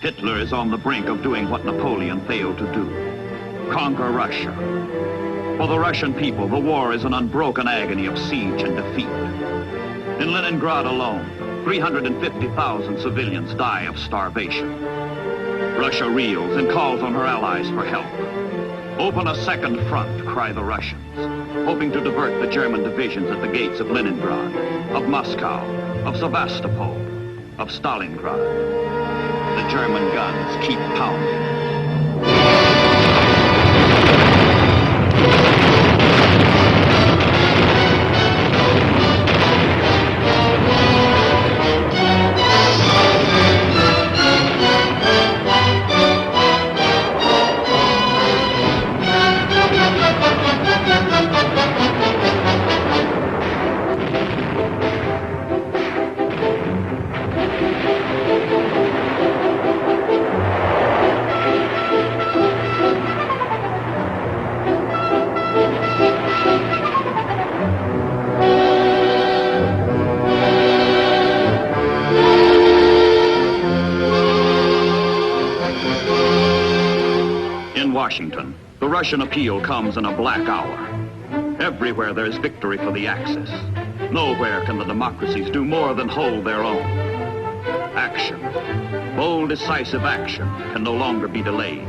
Hitler is on the brink of doing what Napoleon failed to do: conquer Russia. For the Russian people, the war is an unbroken agony of siege and defeat. In Leningrad alone, 350,000 civilians die of starvation. Russia reels and calls on her allies for help. Open a second front, cry the Russians, hoping to divert the German divisions at the gates of Leningrad, of Moscow, of Sevastopol, of Stalingrad. The German guns keep pounding. Washington, the Russian appeal comes in a black hour. Everywhere there is victory for the Axis. Nowhere can the democracies do more than hold their own. Action, bold, decisive action, can no longer be delayed.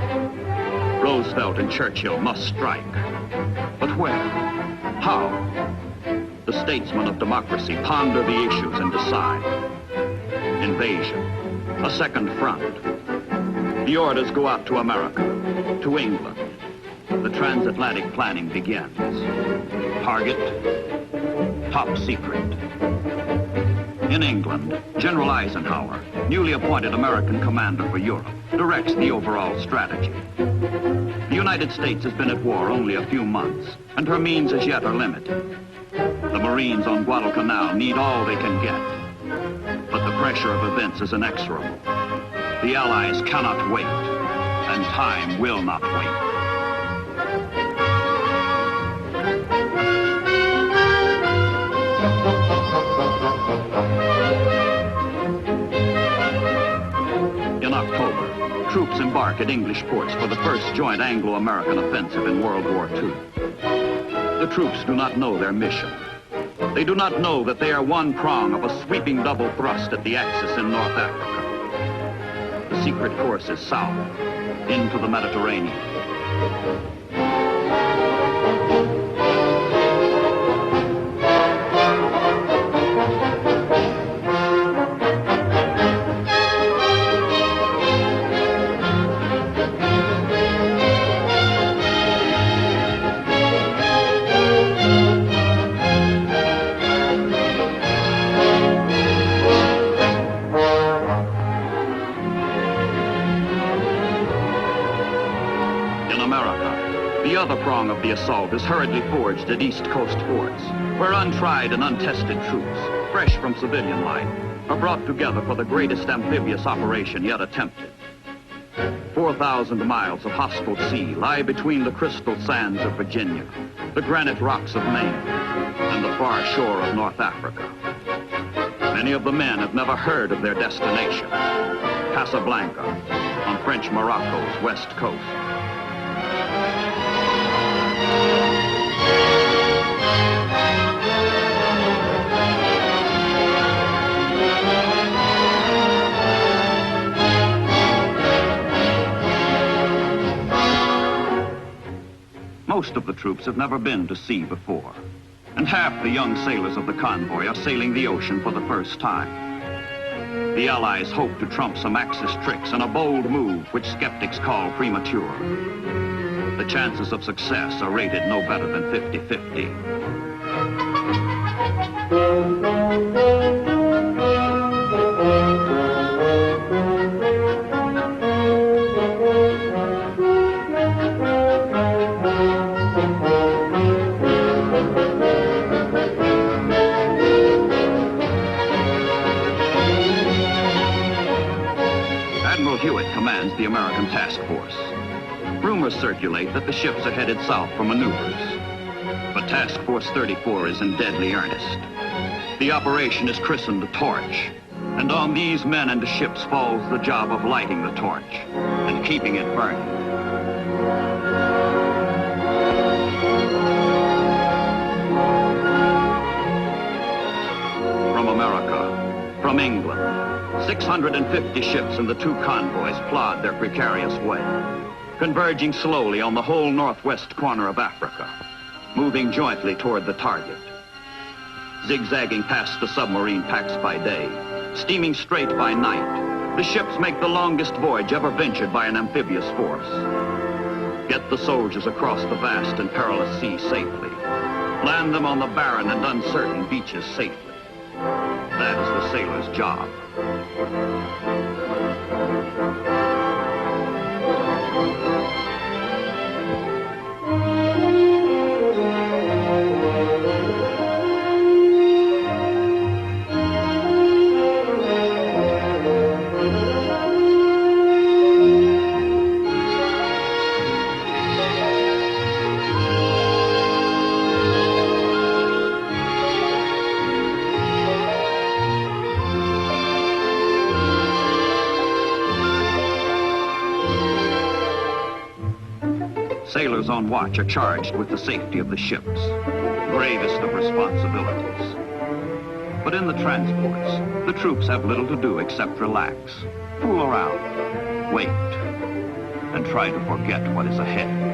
Roosevelt and Churchill must strike. But where? How? The statesmen of democracy ponder the issues and decide. Invasion, a second front. The orders go out to America, to England. The transatlantic planning begins. Target, top secret. In England, General Eisenhower, newly appointed American commander for Europe, directs the overall strategy. The United States has been at war only a few months, and her means as yet are limited. The Marines on Guadalcanal need all they can get. But the pressure of events is inexorable. The Allies cannot wait, and time will not wait. In October, troops embark at English ports for the first joint Anglo-American offensive in World War II. The troops do not know their mission. They do not know that they are one prong of a sweeping double thrust at the Axis in North Africa. The secret course is south, into the Mediterranean. The other prong of the assault is hurriedly forged at East Coast forts, where untried and untested troops, fresh from civilian life, are brought together for the greatest amphibious operation yet attempted. 4,000 miles of hostile sea lie between the crystal sands of Virginia, the granite rocks of Maine, and the far shore of North Africa. Many of the men have never heard of their destination, Casablanca, on French Morocco's west coast. Most of the troops have never been to sea before, and half the young sailors of the convoy are sailing the ocean for the first time. The Allies hope to trump some Axis tricks in a bold move which skeptics call premature. The chances of success are rated no better than 50-50. Commands the American task force. Rumors circulate that the ships are headed south for maneuvers. But Task Force 34 is in deadly earnest. The operation is christened Torch, And on these men and ships falls the job of lighting the torch and keeping it burning. From America, from England, 650 ships and the 2 convoys plod their precarious way, converging slowly on the whole northwest corner of Africa, moving jointly toward the target. Zigzagging past the submarine packs by day, steaming straight by night, the ships make the longest voyage ever ventured by an amphibious force. Get the soldiers across the vast and perilous sea safely. Land them on the barren and uncertain beaches safely. That is the sailor's job. Sailors on watch are charged with the safety of the ships, gravest of responsibilities. But in the transports, the troops have little to do except relax, fool around, wait, and try to forget what is ahead.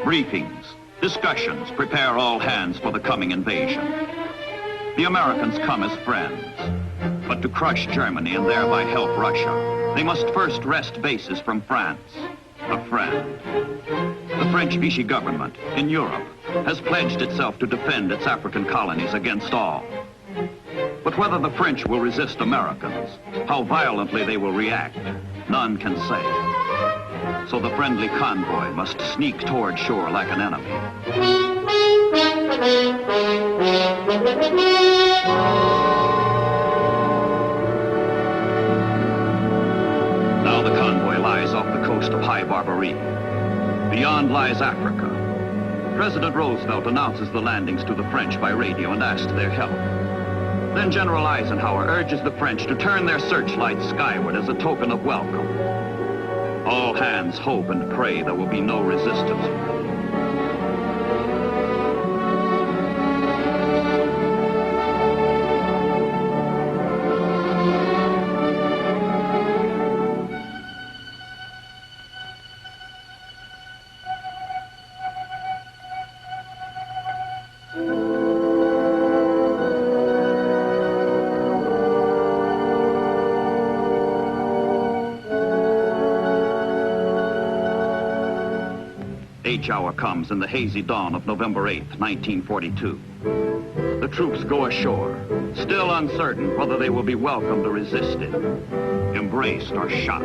Briefings, discussions prepare all hands for the coming invasion. The Americans come as friends, but to crush Germany and thereby help Russia, they must first wrest bases from France, a friend. The French Vichy government in Europe has pledged itself to defend its African colonies against all. But whether the French will resist Americans, how violently they will react, none can say. So the friendly convoy must sneak toward shore like an enemy. Now the convoy lies off the coast of High Barbary. Beyond lies Africa. President Roosevelt announces the landings to the French by radio and asks their help. Then General Eisenhower urges the French to turn their searchlights skyward as a token of welcome. All hands hope and pray there will be no resistance. H hour comes in the hazy dawn of November 8th, 1942. The troops go ashore, still uncertain whether they will be welcomed or resisted, embraced or shot.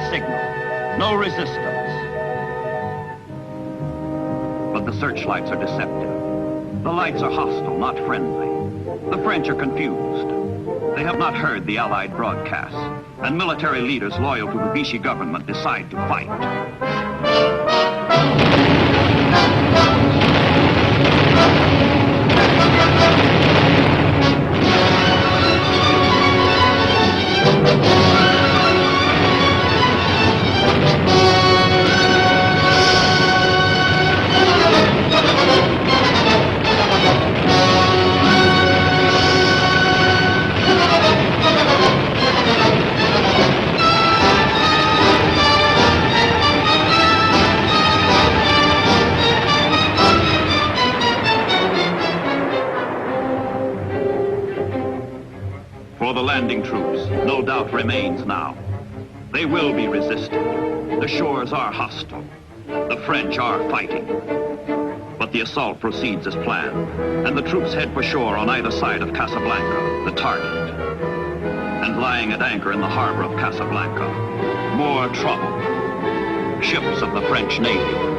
Signal. No resistance. But the searchlights are deceptive. The lights are hostile, not friendly. The French are confused. They have not heard the Allied broadcasts, and military leaders loyal to the Vichy government decide to fight. For the landing troops, no doubt remains now. They will be resisted. The shores are hostile. The French are fighting. But the assault proceeds as planned, and the troops head for shore on either side of Casablanca, the target. And lying at anchor in the harbor of Casablanca, more trouble. Ships of the French Navy.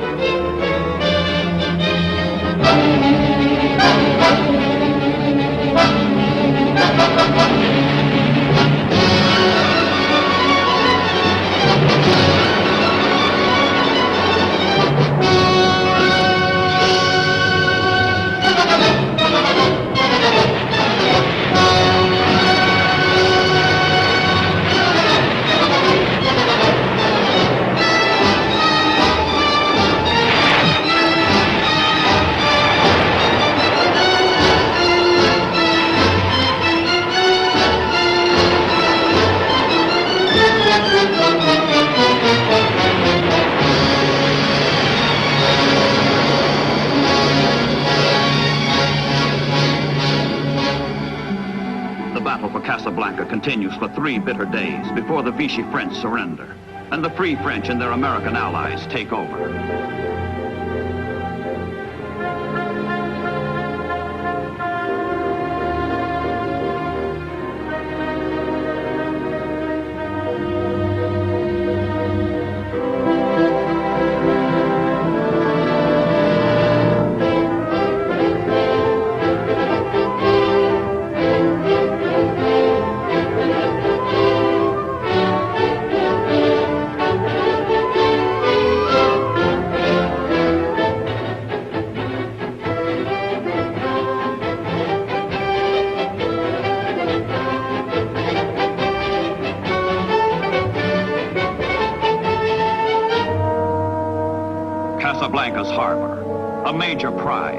Casablanca continues for 3 bitter days before the Vichy French surrender, and the Free French and their American allies take over. Casablanca's harbor, a major prize.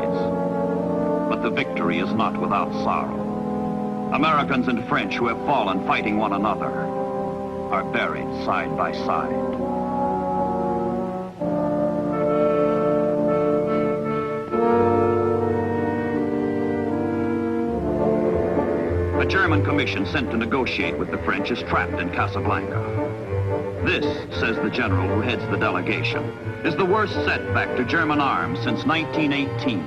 But the victory is not without sorrow. Americans and French who have fallen fighting one another are buried side by side. A German commission sent to negotiate with the French is trapped in Casablanca. This, says the general who heads the delegation, is the worst setback to German arms since 1918.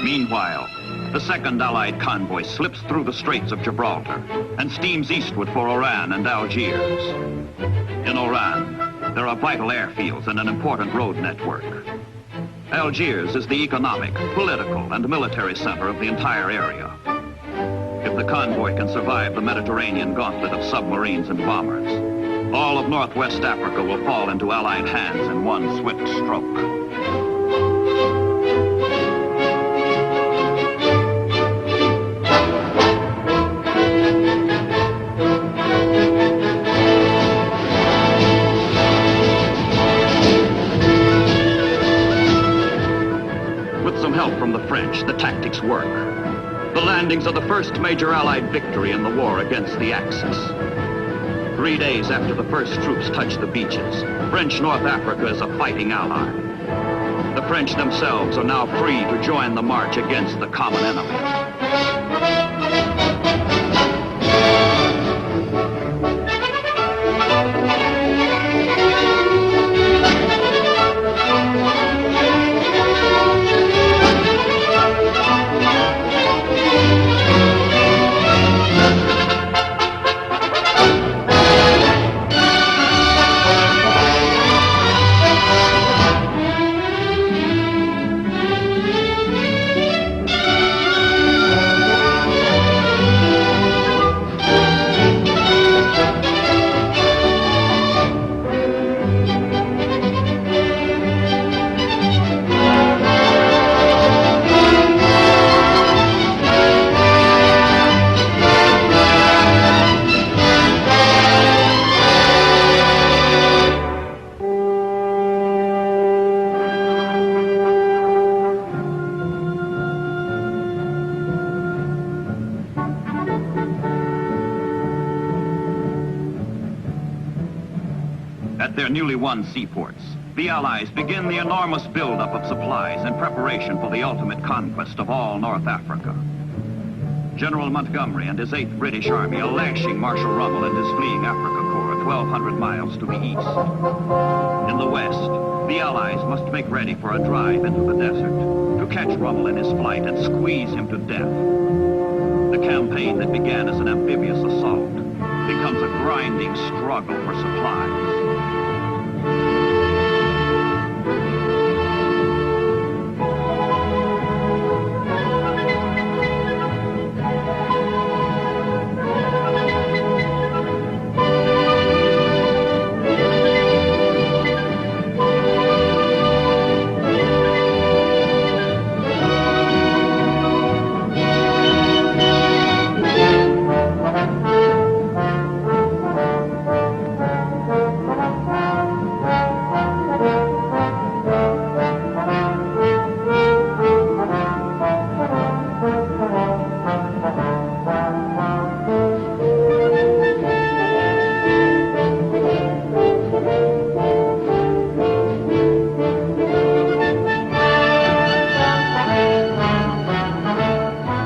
Meanwhile, the second Allied convoy slips through the Straits of Gibraltar and steams eastward for Oran and Algiers. In Oran, there are vital airfields and an important road network. Algiers is the economic, political, and military center of the entire area. If the convoy can survive the Mediterranean gauntlet of submarines and bombers, all of Northwest Africa will fall into Allied hands in one swift stroke. With some help from the French, the tactics work. The landings are the first major Allied victory in the war against the Axis. 3 days after the first troops touch the beaches, French North Africa is a fighting ally. The French themselves are now free to join the march against the common enemy. At their newly won seaports, the Allies begin the enormous buildup of supplies in preparation for the ultimate conquest of all North Africa. General Montgomery and his 8th British Army are lashing Marshal Rommel and his fleeing Africa Corps 1,200 miles to the east. In the west, the Allies must make ready for a drive into the desert to catch Rommel in his flight and squeeze him to death. The campaign that began as an amphibious assault becomes a grinding struggle for supplies.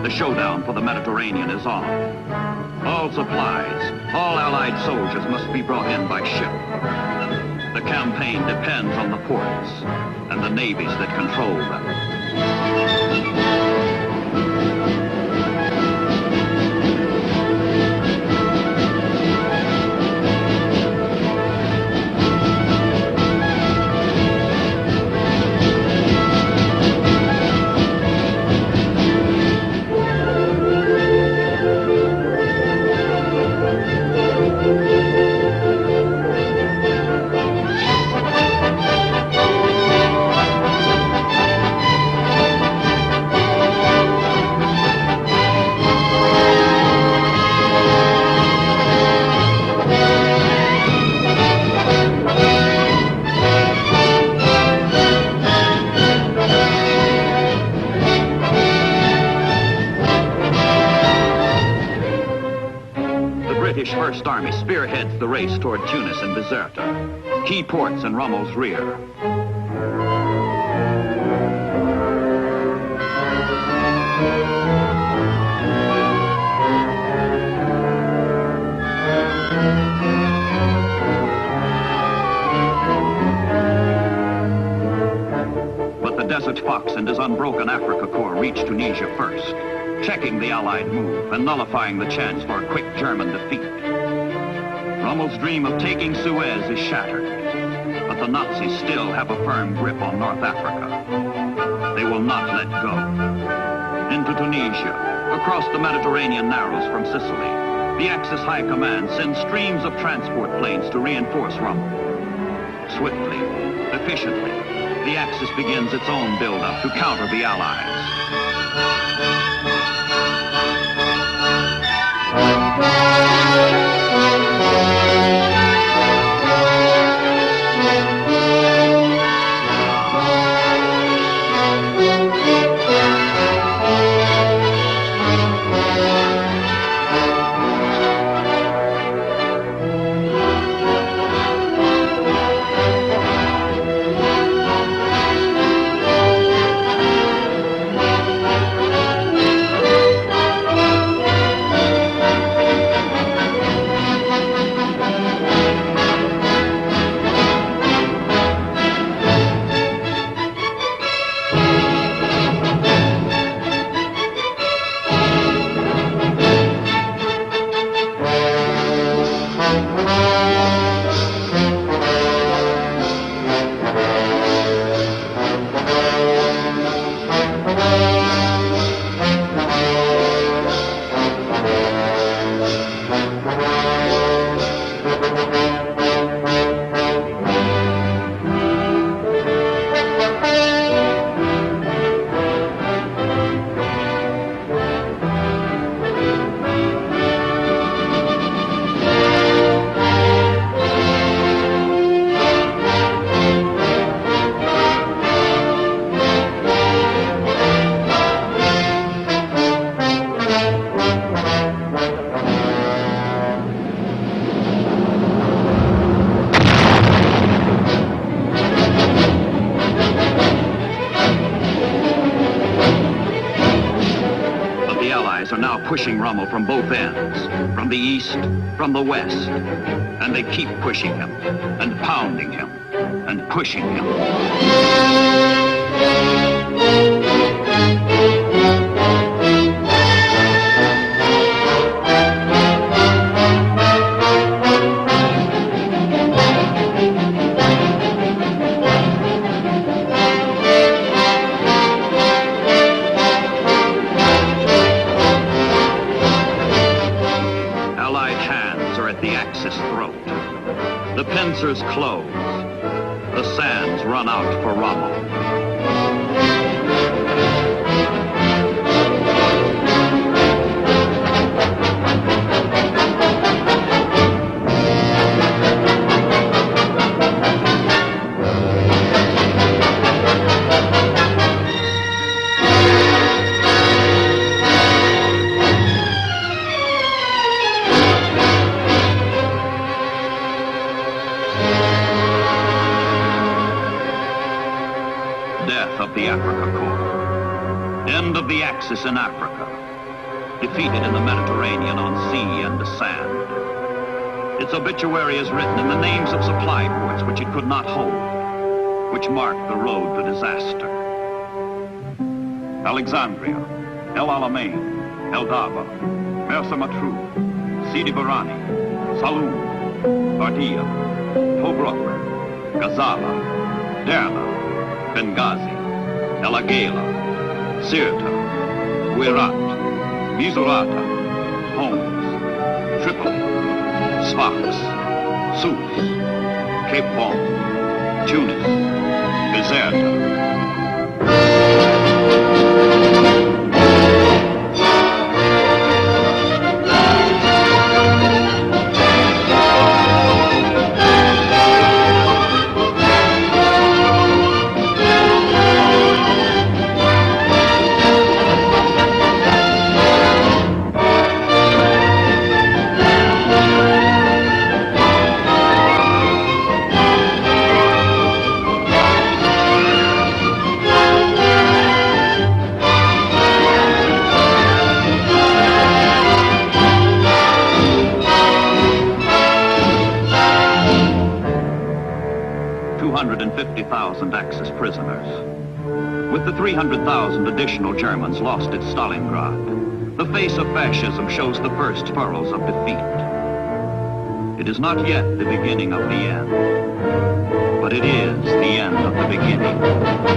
Showdown for the Mediterranean is on. All supplies, all Allied soldiers must be brought in by ship. The campaign depends on the ports and the navies that control them. British First Army spearheads the race toward Tunis and Bizerta, key ports in Rommel's rear. But the Desert Fox and his unbroken Africa Corps reach Tunisia first, checking the Allied move and nullifying the chance for a quick German defeat. Rommel's dream of taking Suez is shattered, but But the Nazis still have a firm grip on North Africa. They will not let go. Into Tunisia, across the Mediterranean narrows from Sicily, the Axis High Command sends streams of transport planes to reinforce Rommel. Swiftly, efficiently, the Axis begins its own build-up to counter the Allies. Are now pushing Rommel from both ends, from the east, from the west. And they keep pushing him, and pounding him, and pushing him. Throat. The pincers close. The sands run out for Rommel. Death of the Africa Corps. End of the Axis in Africa. Defeated in the Mediterranean on sea and the sand. Its obituary is written in the names of supply ports which it could not hold, which marked the road to disaster. Alexandria, El Alamein, El Daba, Mersa Matruh, Sidi Barani, Saloum, Bardia, Tobruk, Gazala, Derna, Benghazi, El Agheila, Sirte, Guerat, Misurata, Homs, Tripoli, Sfax, Sousse, Cape Bon, Tunis, Bizerta. 250,000 Axis prisoners. With the 300,000 additional Germans lost at Stalingrad, the face of fascism shows the first furrows of defeat. It is not yet the beginning of the end, but it is the end of the beginning.